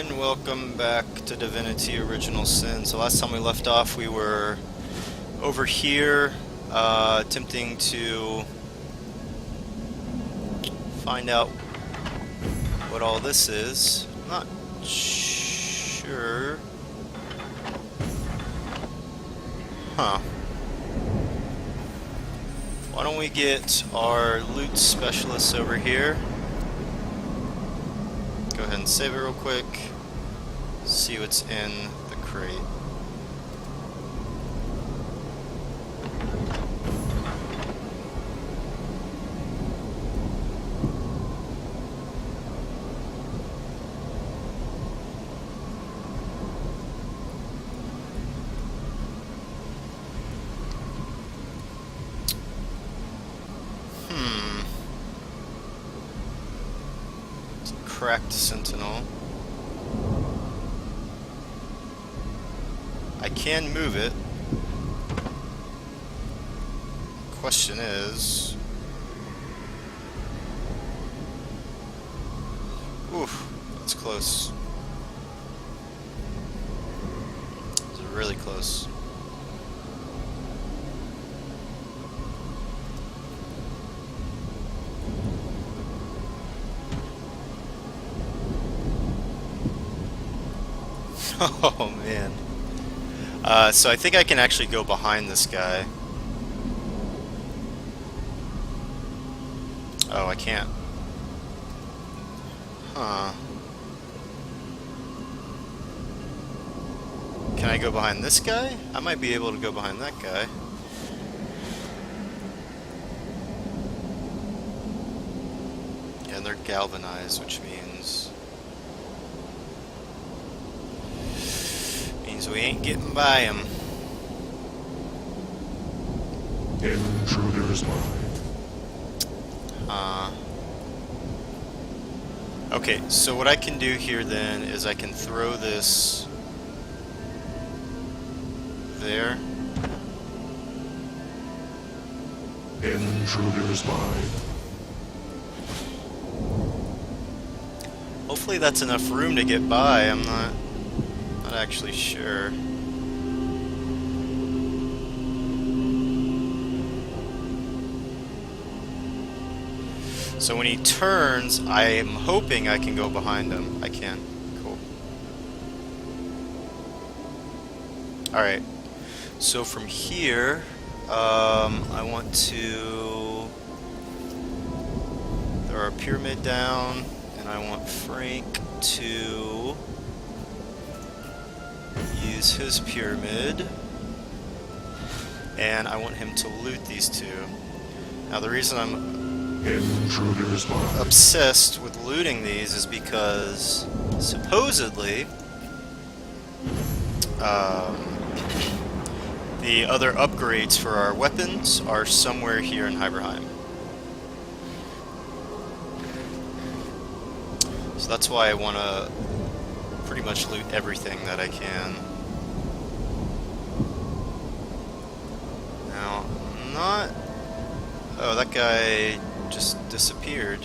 and welcome back to Divinity Original Sin. So last time we left off, we were over here attempting to find out what all this is. I'm not sure. Huh. Why don't we get our loot specialists over here? Go ahead and save it real quick. See what's in the crate. Cracked Sentinel. I can move it. Question is... Oof, that's close. It's really close. Oh man. So I think I can actually go behind this guy. Oh, I can't. Huh. Can I go behind this guy? I might be able to go behind that guy. Yeah, they're galvanized, which means we ain't getting by him. Intruder's mind. Okay, so what I can do here then is I can throw this there. Intruder's mind. Hopefully that's enough room to get by. I'm not actually sure. So when he turns, I am hoping I can go behind him. I can. Cool. Alright. So from here, I want to throw our pyramid down, and I want Frank to use his pyramid, and I want him to loot these two. Now the reason I'm obsessed with looting these is because supposedly the other upgrades for our weapons are somewhere here in Hyberheim. So that's why I want to pretty much loot everything that I can. Now, I'm not... Oh, that guy just disappeared.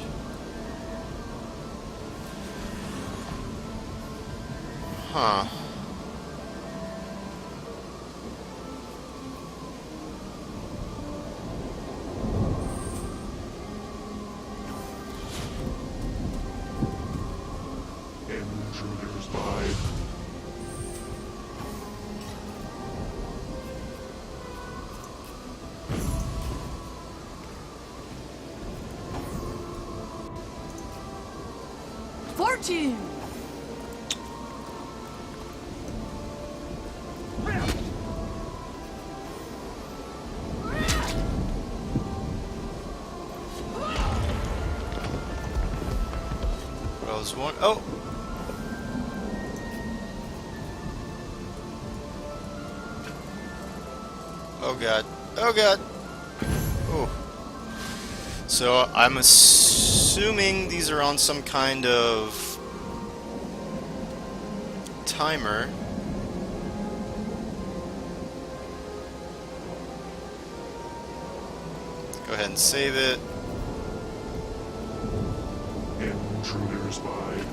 Huh. Intruder's mind. Fortune! What I was wondering... Oh! Oh god. Oh god! Oh. So I'm assuming these are on some kind of timer. Go ahead and save it. Intruder's mind.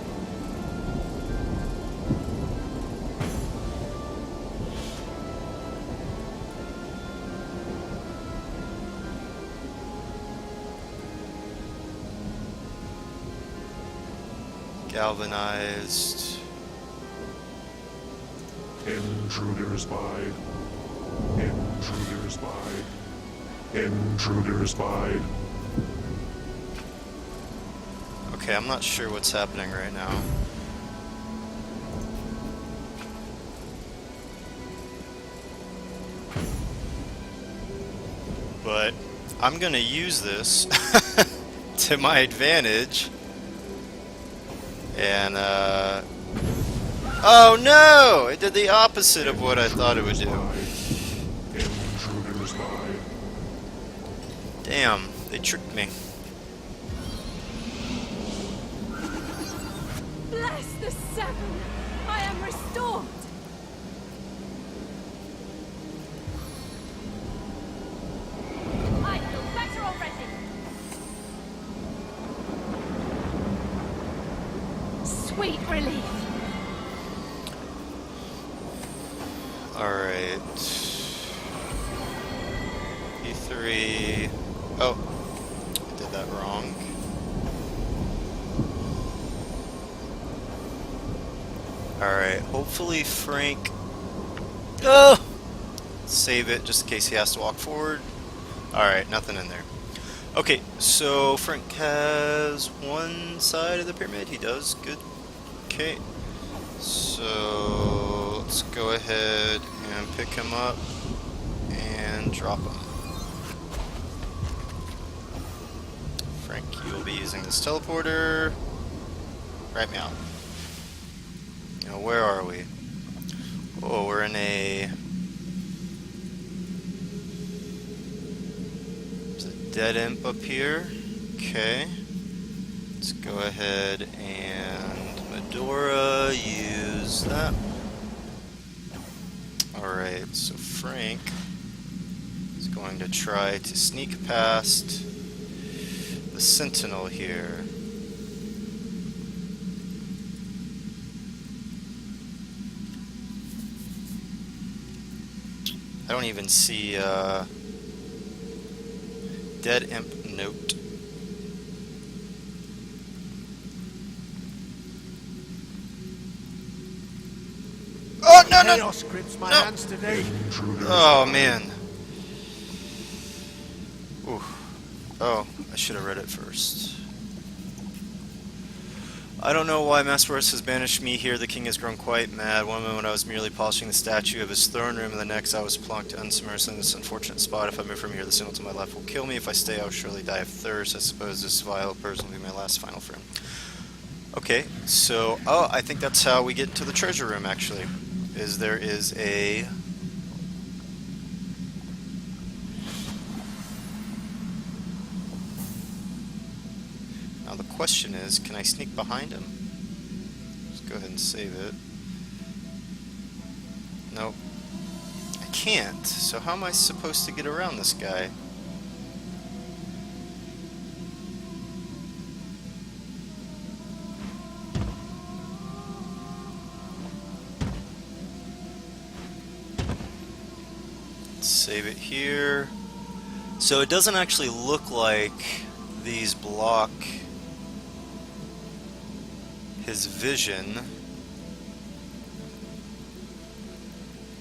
galvanized. Intruders spied. Intruders spied. Intruders spied. Okay, I'm not sure what's happening right now. But I'm gonna use this to my advantage. And, oh no! It did the opposite of what I thought it would do. Intruders spied. Damn, they tricked me. Bless the Seven! I am restored! I feel better already! Sweet relief! Alright. E3. Oh, I did that wrong. Alright, hopefully Frank... Oh! Save it just in case he has to walk forward. Alright, nothing in there. Okay, so Frank has one side of the pyramid. He does. Good. Okay. So let's go ahead and pick him up and drop him. Frank, you will be using this teleporter. Right meow. Now, where are we? Oh, we're in a... There's a dead imp up here. Okay. Let's go ahead and Medora, use that. Alright, so Frank is going to try to sneak past the Sentinel here. I don't even see dead imp note. Oh no no! Chaos grips my No. hands today. Intruders Oh spied. man. Ooh. Oh, I should have read it first. I don't know why Masperos has banished me here. The king has grown quite mad. One moment I was merely polishing the statue of his throne room, and the next I was plunked unsubmerged in this unfortunate spot. If I move from here, the signal to my left will kill me. If I stay, I will surely die of thirst. I suppose this vile person will be my last final friend. Okay, so... Oh, I think that's how we get to the treasure room, actually. Is there is a... Now the question is, can I sneak behind him? Let's go ahead and save it. Nope. I can't. So how am I supposed to get around this guy? Let's save it here. So it doesn't actually look like these block his vision.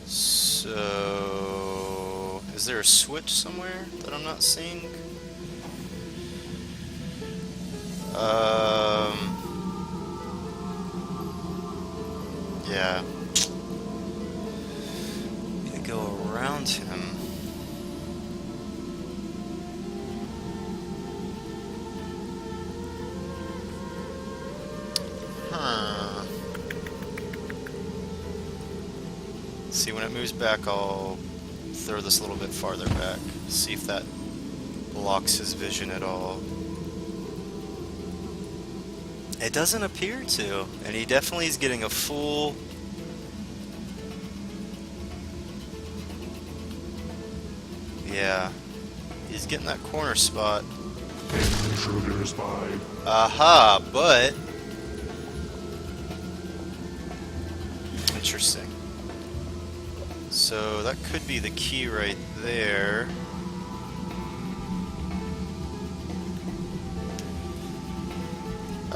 So is there a switch somewhere that I'm not seeing? Yeah. Need to go around him. Huh. See, when it moves back, I'll throw this a little bit farther back. See if that blocks his vision at all. It doesn't appear to, and he definitely is getting a full... Yeah, he's getting that corner spot. Intruders spied. Aha, but... Interesting. So that could be the key right there.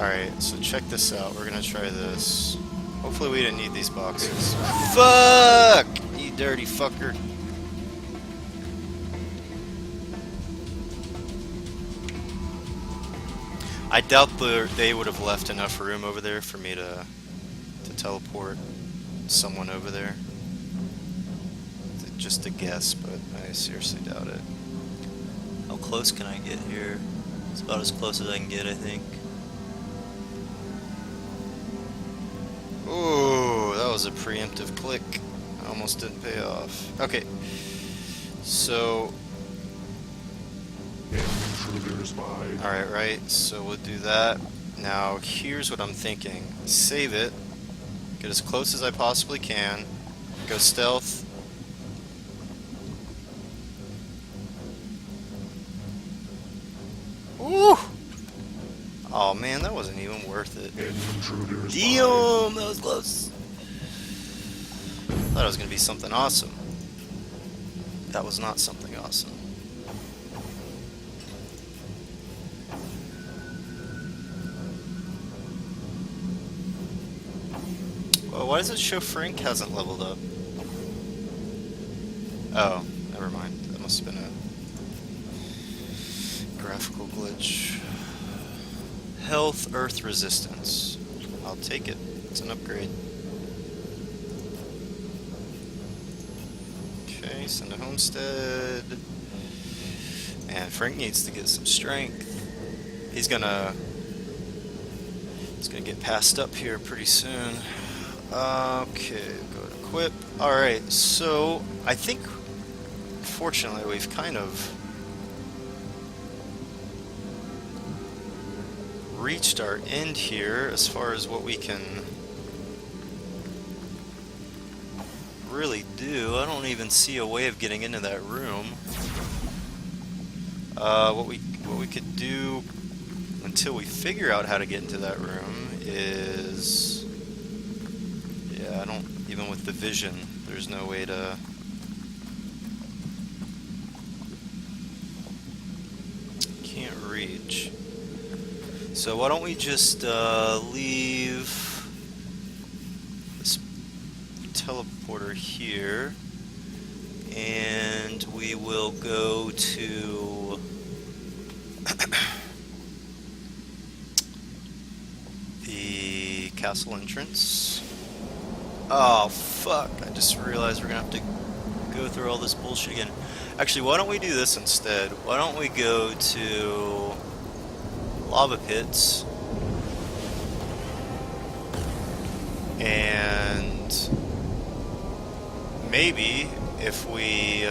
Alright, so check this out. We're gonna try this. Hopefully we didn't need these boxes. Fuck! You dirty fucker. I doubt they would have left enough room over there for me to teleport someone over there. Just a guess, but I seriously doubt it. How close can I get here? It's about as close as I can get, I think. Ooh, that was a preemptive click. Almost didn't pay off. Okay, so Intruders by. alright, right, so we'll do that. Now, here's what I'm thinking. Save it, get as close as I possibly can, go stealth. Ooh! Oh man, that wasn't even worth it. Intruders by. Damn, that was close. Thought it was gonna be something awesome. That was not something awesome. Well, why does it show Frank hasn't leveled up? Oh, never mind. That must have been a graphical glitch. Health, Earth Resistance. I'll take it. It's an upgrade. Okay, send to Homestead. And Frank needs to get some strength. He's gonna get passed up here pretty soon. Okay, go to equip. Alright, so I think fortunately we've kind of reached our end here as far as what we can really do. I don't even see a way of getting into that room. What we could do until we figure out how to get into that room is, yeah, I don't, even with the vision, there's no way to can't reach. So why don't we just leave this teleporter here, and we will go to the castle entrance. Oh fuck, I just realized we're gonna have to go through all this bullshit again. Actually, why don't we do this instead? Why don't we go to lava pits, and maybe if we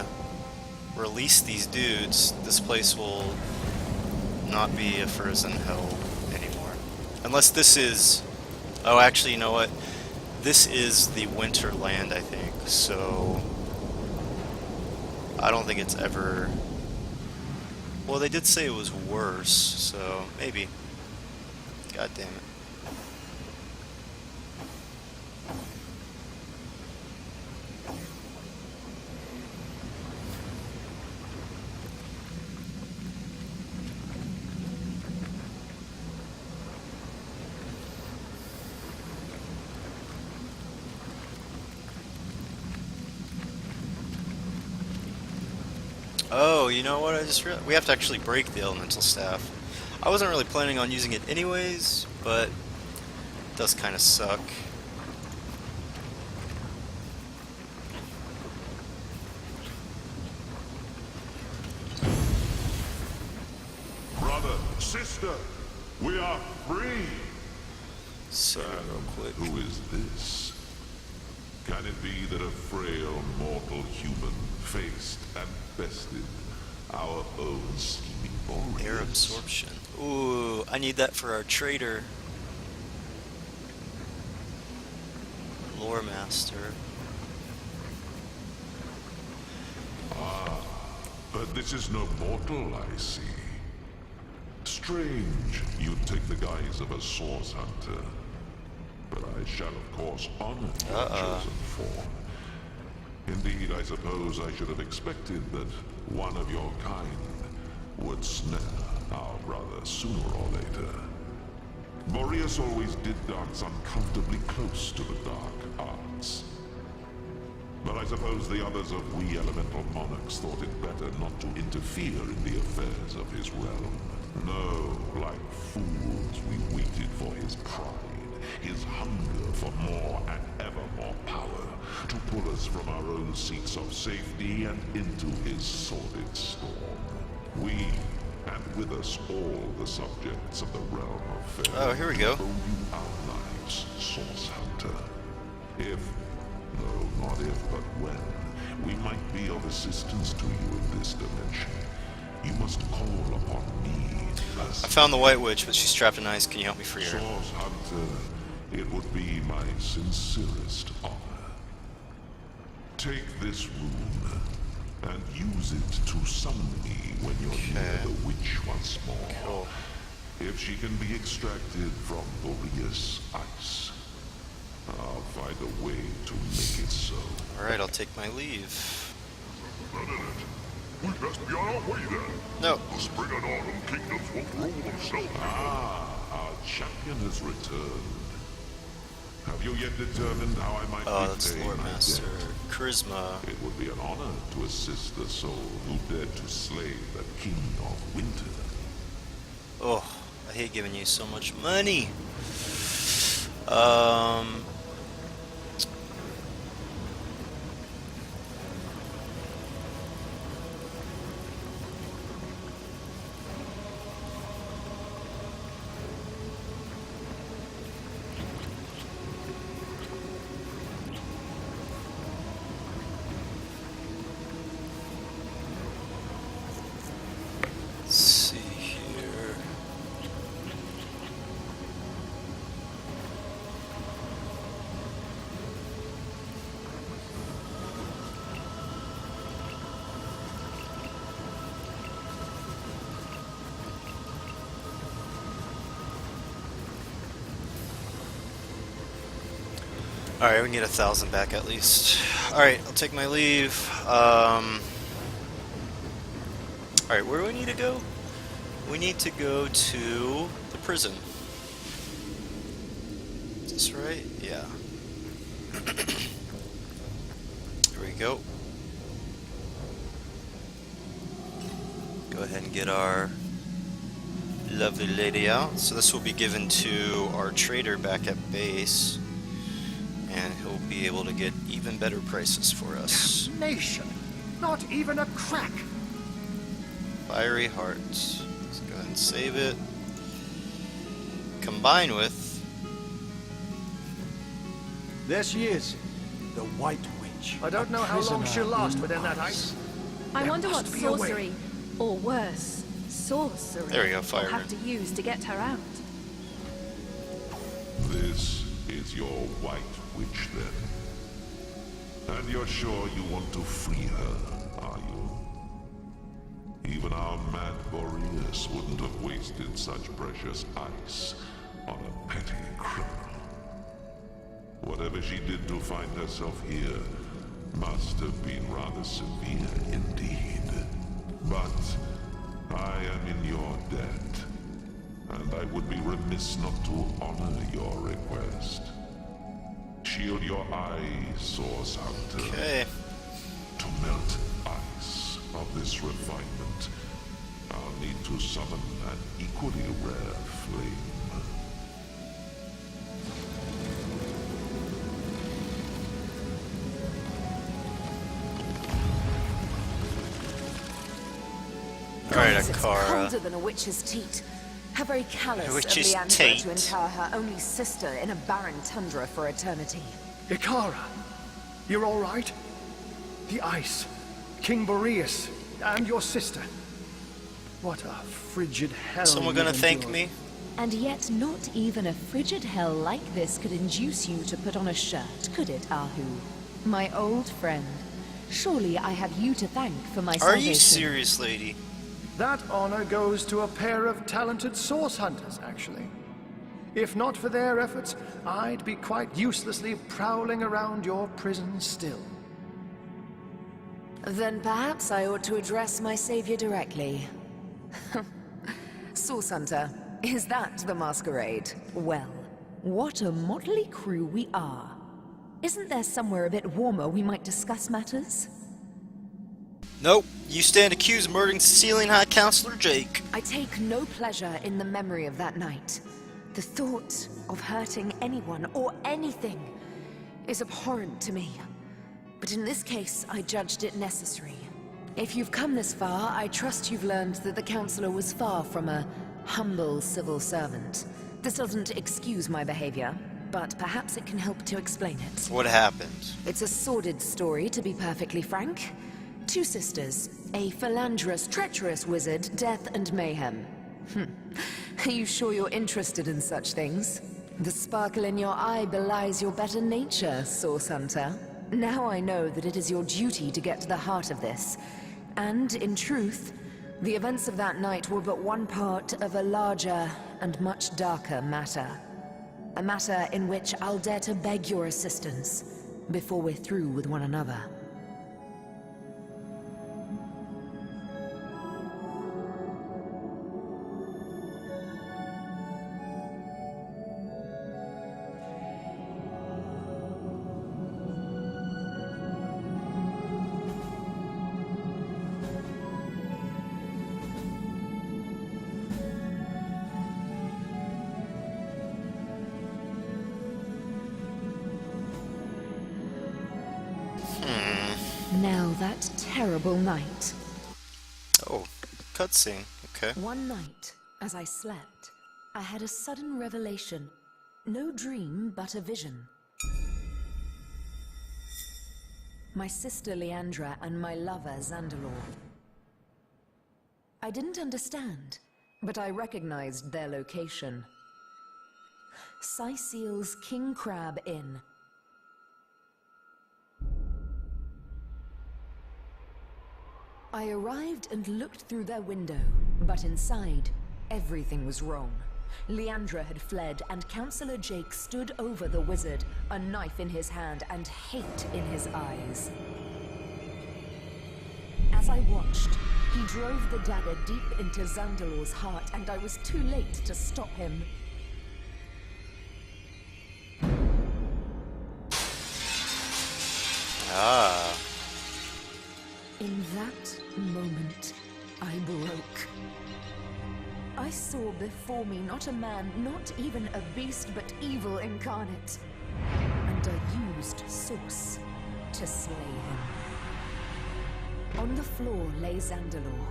release these dudes, this place will not be a frozen hell anymore. Unless this is... Oh, actually, you know what? This is the winter land, I think, so I don't think it's ever... Well, they did say it was worse, so maybe. God damn it. Oh, you know what? I just realized we have to actually break the elemental staff. I wasn't really planning on using it anyways, but it does kind of suck. Brother, sister, we are free. So, real quick. Who is this? Can it be that a frail mortal human faced and bested our own scheming warriors? Air absorption. Ooh, I need that for our trader. Lore master. But this is no mortal, I see. Strange you'd take the guise of a source hunter. But I shall, of course, honor your chosen form. Indeed, I suppose I should have expected that one of your kind would snare our brother sooner or later. Boreas always did dance uncomfortably close to the dark arts. But I suppose the others of we elemental monarchs thought it better not to interfere in the affairs of his realm. No, like fools, we waited for his pride, his hunger for more and ever more power, to pull us from our own seats of safety and into his sordid storm. We, and with us all the subjects of the realm of fairy, Oh, here we go. owe you our lives, Source Hunter. If, no, not if, but when, we might be of assistance to you in this dimension, you must call upon me. I found the White Witch, but she's trapped in ice. Can you help me free her? Source Hunter, it would be my sincerest honor. Take this rune and use it to summon me when you're near the witch once more. Cool. If she can be extracted from Boreas ice, I'll find a way to make it so. Alright, I'll take my leave. We best be on our way then. No. The spring and autumn kingdoms won't rule themselves. Our champion has returned. Have you yet determined how I might Oh, that's repay Lord my Master. debt? Charisma. It would be an honor to assist the soul who dared to slay the King of Winter. Oh, I hate giving you so much money. Let's see here. Alright, we can get 1,000 back at least. Alright, I'll take my leave. Alright, where do we need to go? We need to go to the prison. Is this right? Yeah. Here we go. Go ahead and get our lovely lady out. So this will be given to our trader back at base. And he'll be able to get even better prices for us. Nation, not even a crack. Fiery Hearts. Let's go ahead and save it. Combine with. There she is, the White Witch. I don't know how long she'll last within that ice. I There wonder what must be a way. sorcery, or worse, sorcery, There we go, fire we'll have her. to use to get her out. This is your White Witch, then. And you're sure you want to free her, are you? Even our mad Boreas wouldn't have wasted such precious ice on a petty criminal. Whatever she did to find herself here must have been rather severe indeed. But I am in your debt, and I would be remiss not to honor your request. Shield your eyes, Source Hunter. Okay. To melt ice of this refinement, I'll need to summon an equally rare flame. Alright, It's Akara. colder than a witch's teat. How very callous A of witch's Leandra teat. to inter her only sister in a barren tundra for eternity. Ikara, you're all right? The ice, King Boreas, and your sister. What a frigid hell. Someone you've gonna thank endured. me? And yet not even a frigid hell like this could induce you to put on a shirt, could it, Ahu? My old friend. Surely I have you to thank for my Are salvation. you serious, lady? That honor goes to a pair of talented source hunters, actually. If not for their efforts, I'd be quite uselessly prowling around your prison still. Then perhaps I ought to address my savior directly. Source Hunter, is that the masquerade? Well, what a motley crew we are. Isn't there somewhere a bit warmer we might discuss matters? Nope. You stand accused of murdering Ceiling High Counselor Jake. I take no pleasure in the memory of that night. The thought of hurting anyone or anything is abhorrent to me. But in this case, I judged it necessary. If you've come this far, I trust you've learned that the Counselor was far from a humble civil servant. This doesn't excuse my behavior, but perhaps it can help to explain it. What happened? It's a sordid story, to be perfectly frank. Two sisters, a philanderous, treacherous wizard, death and mayhem. Are you sure you're interested in such things? The sparkle in your eye belies your better nature, Source Hunter. Now I know that it is your duty to get to the heart of this. And, in truth, the events of that night were but one part of a larger and much darker matter. A matter in which I'll dare to beg your assistance before we're through with one another. Now that terrible night. Oh, cutscene. Okay. One night, as I slept, I had a sudden revelation. No dream, but a vision. My sister Leandra and my lover Zandalor. I didn't understand, but I recognized their location. Syceel's King Crab Inn. I arrived and looked through their window, but inside, everything was wrong. Leandra had fled, and Counselor Jake stood over the wizard, a knife in his hand and hate in his eyes. As I watched, he drove the dagger deep into Zandalor's heart, and I was too late to stop him. Ah. In that moment, I broke. I saw before me not a man, not even a beast, but evil incarnate. And I used Source to slay him. On the floor lay Zandalor.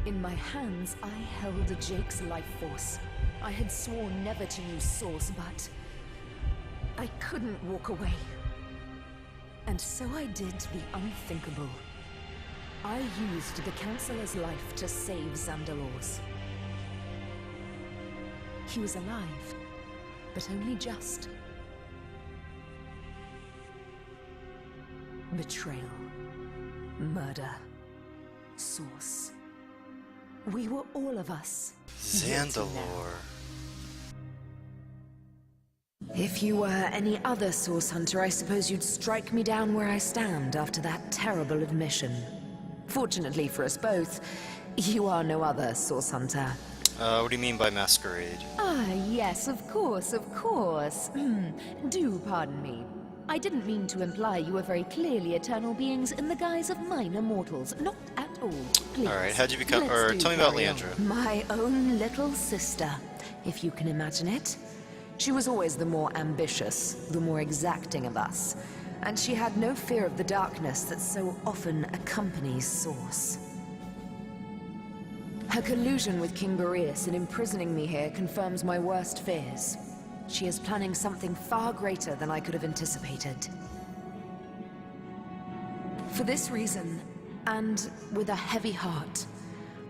In my hands, I held Jake's life force. I had sworn never to use Source, but I couldn't walk away. And so I did the unthinkable. I used the Counselor's life to save Zandalor's. He was alive, but only just. Betrayal. Murder. Source. We were all of us. Zandalor. If you were any other Source Hunter, I suppose you'd strike me down where I stand after that terrible admission. Fortunately for us both, you are no other Source Hunter. What do you mean by masquerade? Ah, yes, of course, of course. Do pardon me. I didn't mean to imply you were very clearly eternal beings in the guise of minor mortals. Not at all. Please. Alright, how'd you become... Let's or tell me about carry on. Leandra. My own little sister, if you can imagine it. She was always the more ambitious, the more exacting of us. And she had no fear of the darkness that so often accompanies Source. Her collusion with King Boreas in imprisoning me here confirms my worst fears. She is planning something far greater than I could have anticipated. For this reason, and with a heavy heart,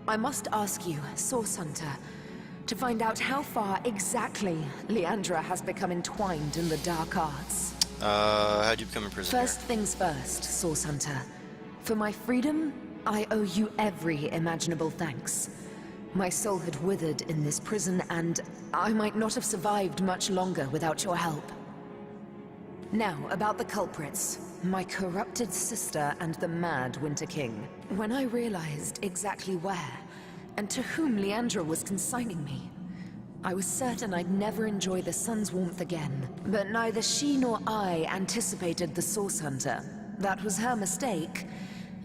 I must ask you, Source Hunter, to find out how far exactly Leandra has become entwined in the dark arts. How'd you become a prisoner? First things first, Source Hunter. For my freedom, I owe you every imaginable thanks. My soul had withered in this prison, and I might not have survived much longer without your help. Now, about the culprits. My corrupted sister and the mad Winter King. When I realized exactly where, and to whom Leandra was consigning me, I was certain I'd never enjoy the sun's warmth again, but neither she nor I anticipated the Source Hunter. That was her mistake,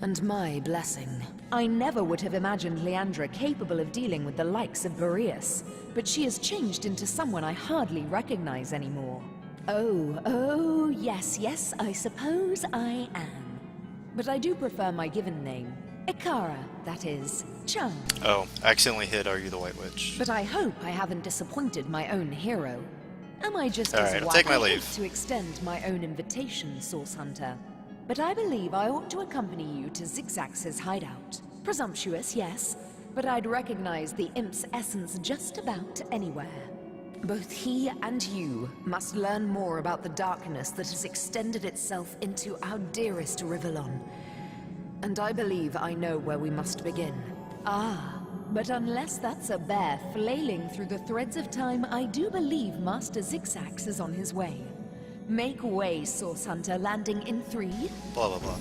and my blessing. I never would have imagined Leandra capable of dealing with the likes of Boreas, but she has changed into someone I hardly recognize anymore. Oh, yes, I suppose I am. But I do prefer my given name. Ikara, that is. Charm. Oh, I accidentally hit Are You the White Witch? But I hope I haven't disappointed my own hero. Am I just All as right, I'll wise? take my I leave. hate to extend my own invitation, Source Hunter. But I believe I ought to accompany you to Zigzax's hideout. Presumptuous, yes, but I'd recognize the imp's essence just about anywhere. Both he and you must learn more about the darkness that has extended itself into our dearest Rivellon. And I believe I know where we must begin. Ah, but unless that's a bear flailing through the threads of time, I do believe Master Zigzax is on his way. Make way, Source Hunter, landing in 3. Blah, blah, blah.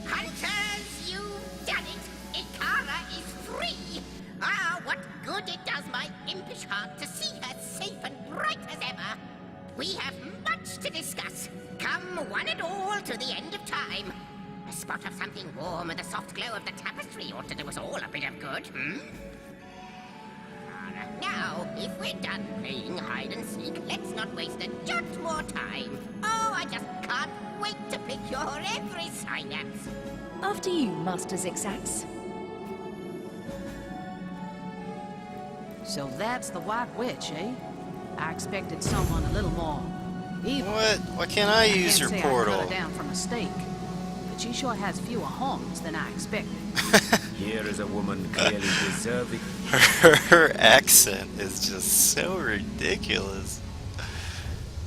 Hunters, you've done it! Ikara is free! Ah, what good it does my impish heart to see her safe and bright as ever! We have much to discuss. Come one and all to the end of time. A spot of something warm and the soft glow of the tapestry ought to do us all a bit of good, Now, if we're done playing hide and seek, let's not waste a jot more time. Oh, I just can't wait to pick your every synapse. After you, Master Zigzax. So that's the White Witch, eh? I expected someone a little more evil. What? Why can't I use your can't say portal? I cut her down from mistake, but she sure has fewer horns than I expected. Here is a woman clearly deserving. Her accent is just so ridiculous.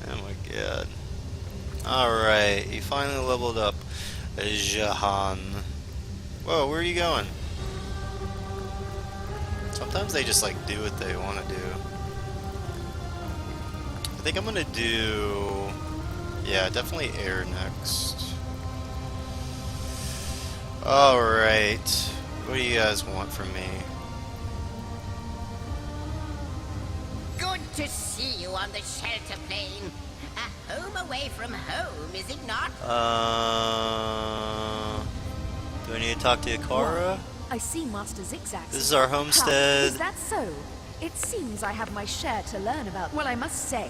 Oh my god. Alright, you finally leveled up, Jahan. Whoa, where are you going? Sometimes they just like do what they want to do. I think I'm gonna do... yeah, definitely air next. Alright. What do you guys want from me? Good to see you on the shelter plane. A home away from home, is it not? Do I need to talk to Ikara? I see Master Zigzax. This is our Ha, homestead. is that so? It seems I have my share to learn about. Well, I must say,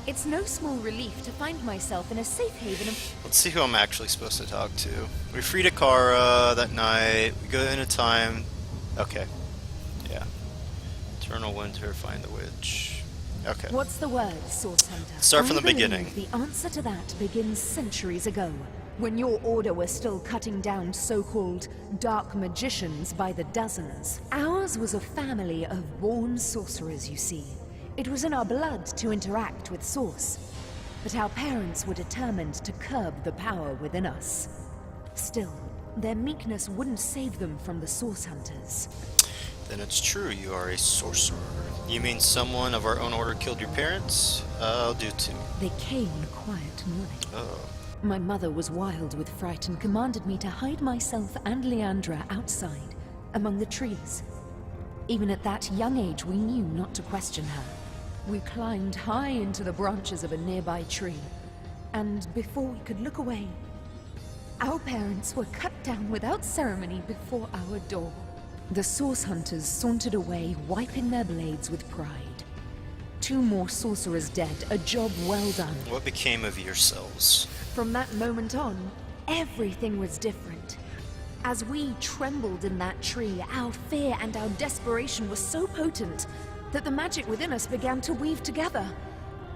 it's no small relief to find myself in a safe haven of... Let's see who I'm actually supposed to talk to. We freed Ikara that night. We go into time. Okay. Yeah. Eternal Winter, find the witch. Okay. What's the word, Source Hunter? Start from I the beginning. believe the answer to that begins centuries ago, when your order was still cutting down so-called dark magicians by the dozens. Ours was a family of born sorcerers, you see. It was in our blood to interact with Source, but our parents were determined to curb the power within us. Still, their meekness wouldn't save them from the Source Hunters. Then it's true, you are a sorcerer. You mean someone of our own order killed your parents? I'll do too. They came in a quiet morning. Oh. My mother was wild with fright and commanded me to hide myself and Leandra outside, among the trees. Even at that young age, we knew not to question her. We climbed high into the branches of a nearby tree, and before we could look away, our parents were cut down without ceremony before our door. The Source Hunters sauntered away, wiping their blades with pride. 2 more sorcerers dead, a job well done. What became of yourselves? From that moment on, everything was different. As we trembled in that tree, our fear and our desperation were so potent that the magic within us began to weave together.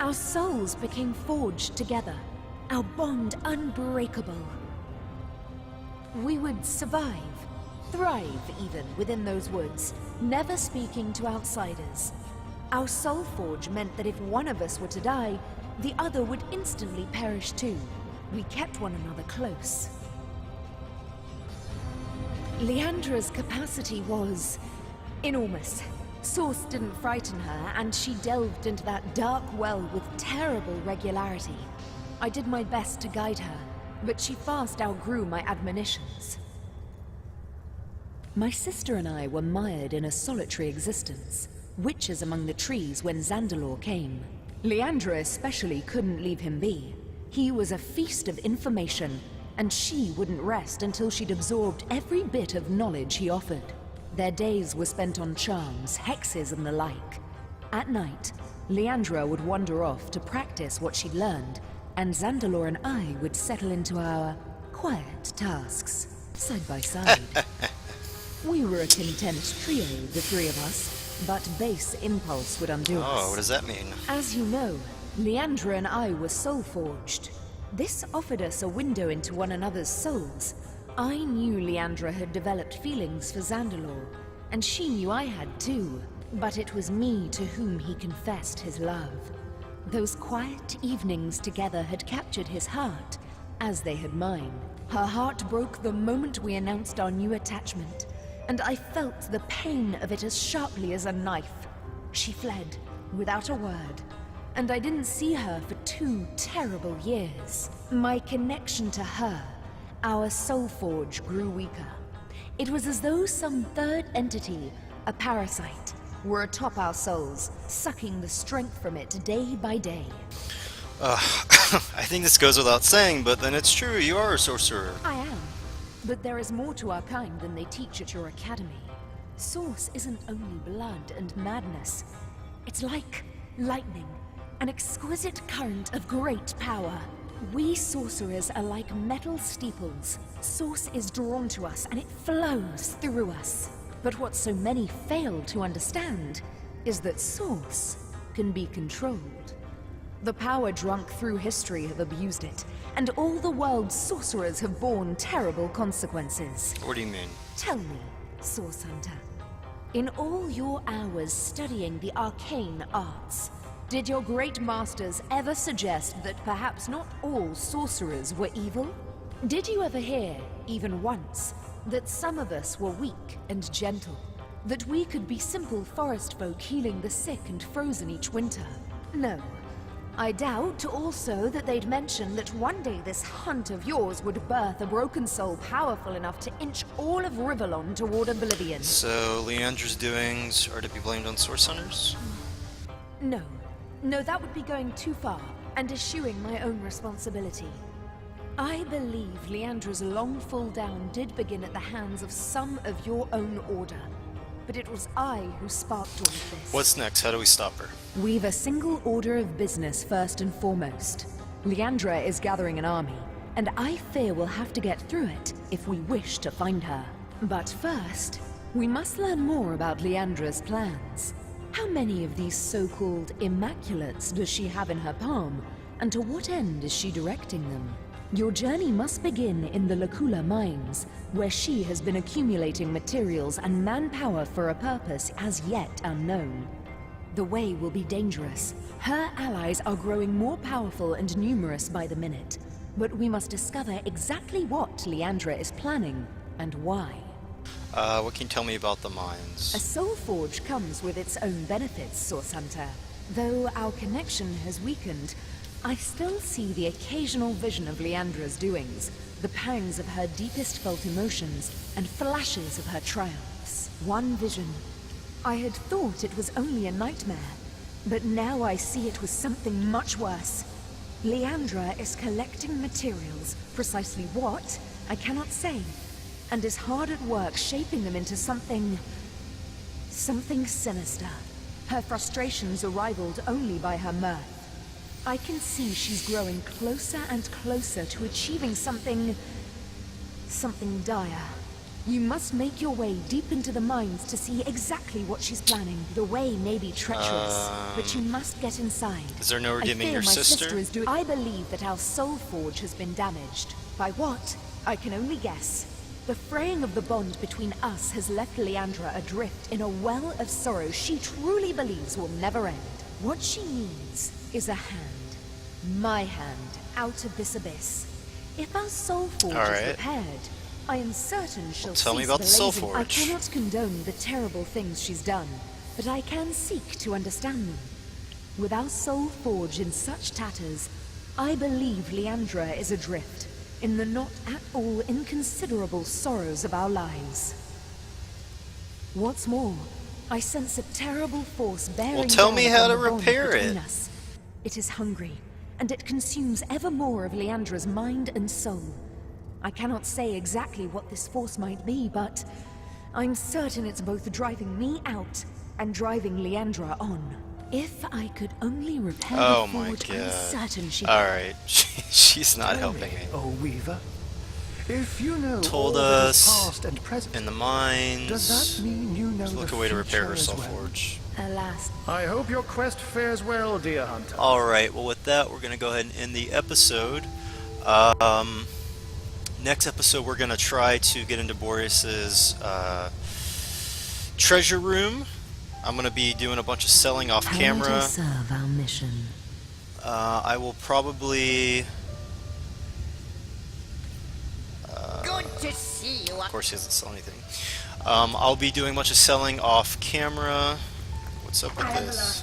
Our souls became forged together, our bond unbreakable. We would survive, thrive even, within those woods, never speaking to outsiders. Our soul forge meant that if one of us were to die, the other would instantly perish too. We kept one another close. Leandra's capacity was enormous. Source didn't frighten her, and she delved into that dark well with terrible regularity. I did my best to guide her, but she fast outgrew my admonitions. My sister and I were mired in a solitary existence. witches among the trees when Zandalore came. Leandra especially couldn't leave him be. He was a feast of information, and she wouldn't rest until she'd absorbed every bit of knowledge he offered. Their days were spent on charms, hexes, and the like. At night, Leandra would wander off to practice what she'd learned, and Zandalore and I would settle into our quiet tasks, side by side. We were a content trio, the three of us, but base impulse would undo us. Oh, what does that mean? As you know, Leandra and I were soul-forged. This offered us a window into one another's souls. I knew Leandra had developed feelings for Zandalore, and she knew I had too. But it was me to whom he confessed his love. Those quiet evenings together had captured his heart, as they had mine. Her heart broke the moment we announced our new attachment, and I felt the pain of it as sharply as a knife. She fled, without a word, and I didn't see her for 2 terrible years. My connection to her, our soul forge, grew weaker. It was as though some third entity, a parasite, were atop our souls, sucking the strength from it day by day. I think this goes without saying, but then it's true, you are a sorcerer. I am. But there is more to our kind than they teach at your academy. Source isn't only blood and madness. It's like lightning, an exquisite current of great power. We sorcerers are like metal steeples. Source is drawn to us and it flows through us. But what so many fail to understand is that Source can be controlled. The power drunk through history have abused it, and all the world's sorcerers have borne terrible consequences. What do you mean? Tell me, Source Hunter, in all your hours studying the arcane arts, did your great masters ever suggest that perhaps not all sorcerers were evil? Did you ever hear, even once, that some of us were weak and gentle? That we could be simple forest folk healing the sick and frozen each winter? No. I doubt also that they'd mention that one day this hunt of yours would birth a broken soul powerful enough to inch all of Rivellon toward oblivion. So, Leandra's doings are to be blamed on Source Hunters? No. No, that would be going too far, and eschewing my own responsibility. I believe Leandra's long fall down did begin at the hands of some of your own order, but it was I who sparked all of this. What's next? How do we stop her? We've a single order of business first and foremost. Leandra is gathering an army, and I fear we'll have to get through it if we wish to find her. But first, we must learn more about Leandra's plans. How many of these so-called Immaculates does she have in her palm, and to what end is she directing them? Your journey must begin in the Lacula mines, where she has been accumulating materials and manpower for a purpose as yet unknown. The way will be dangerous. Her allies are growing more powerful and numerous by the minute, but we must discover exactly what Leandra is planning and why. What can you tell me about the mines? A soul forge comes with its own benefits, Source Hunter. Though our connection has weakened, I still see the occasional vision of Leandra's doings, the pangs of her deepest felt emotions, and flashes of her triumphs. One vision. I had thought it was only a nightmare, but now I see it was something much worse. Leandra is collecting materials, precisely what, I cannot say, and is hard at work shaping them into something sinister. Her frustrations are rivaled only by her mirth. I can see she's growing closer and closer to achieving something dire. You must make your way deep into the mines to see exactly what she's planning. The way may be treacherous, but you must get inside. Is there no redeeming your sister? I believe that our soul forge has been damaged. By what? I can only guess. The fraying of the bond between us has left Leandra adrift in a well of sorrow she truly believes will never end. What she needs is a hand. My hand, out of this abyss. If our soul forge is repaired, I am certain she'll tell me about the soul forge. I cannot condone the terrible things she's done, but I can seek to understand them. With our soul forge in such tatters, I believe Leandra is adrift in the not at all inconsiderable sorrows of our lives. What's more, I sense a terrible force bearing Well, tell down me upon how to the bond repair between it. us. It is hungry, and it consumes ever more of Leandra's mind and soul. I cannot say exactly what this force might be, but I'm certain it's both driving me out and driving Leandra on. If I could only repair Oh the my forge, I'm god. certain she Alright, she's not helping me. Oh, Weaver. If you know Told all that is us past and present, in the mines. does that mean you know Just look the a way to repair future her as soul well? forge. Alas. I hope your quest fares well, dear hunter. Alright, well with that we're gonna go ahead and end the episode. Next episode we're gonna try to get into Boreas's treasure room. I'm gonna be doing a bunch of selling off camera. How to serve our mission. I will probably Good to see you. of course he doesn't sell anything. I'll be doing a bunch of selling off camera. What's up with this?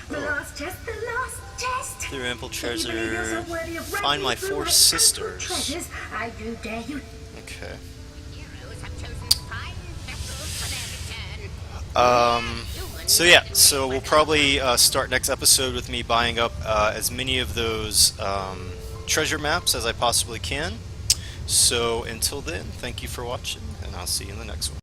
The last test, the last test. Through ample If you believe treasure. yourself worthy of Find my ranking through 4 my sisters. treasures, I do dare you. Okay. Heroes have chosen fine vessels for their return. So yeah, so we'll probably start next episode with me buying up as many of those treasure maps as I possibly can. So until then, thank you for watching, and I'll see you in the next one.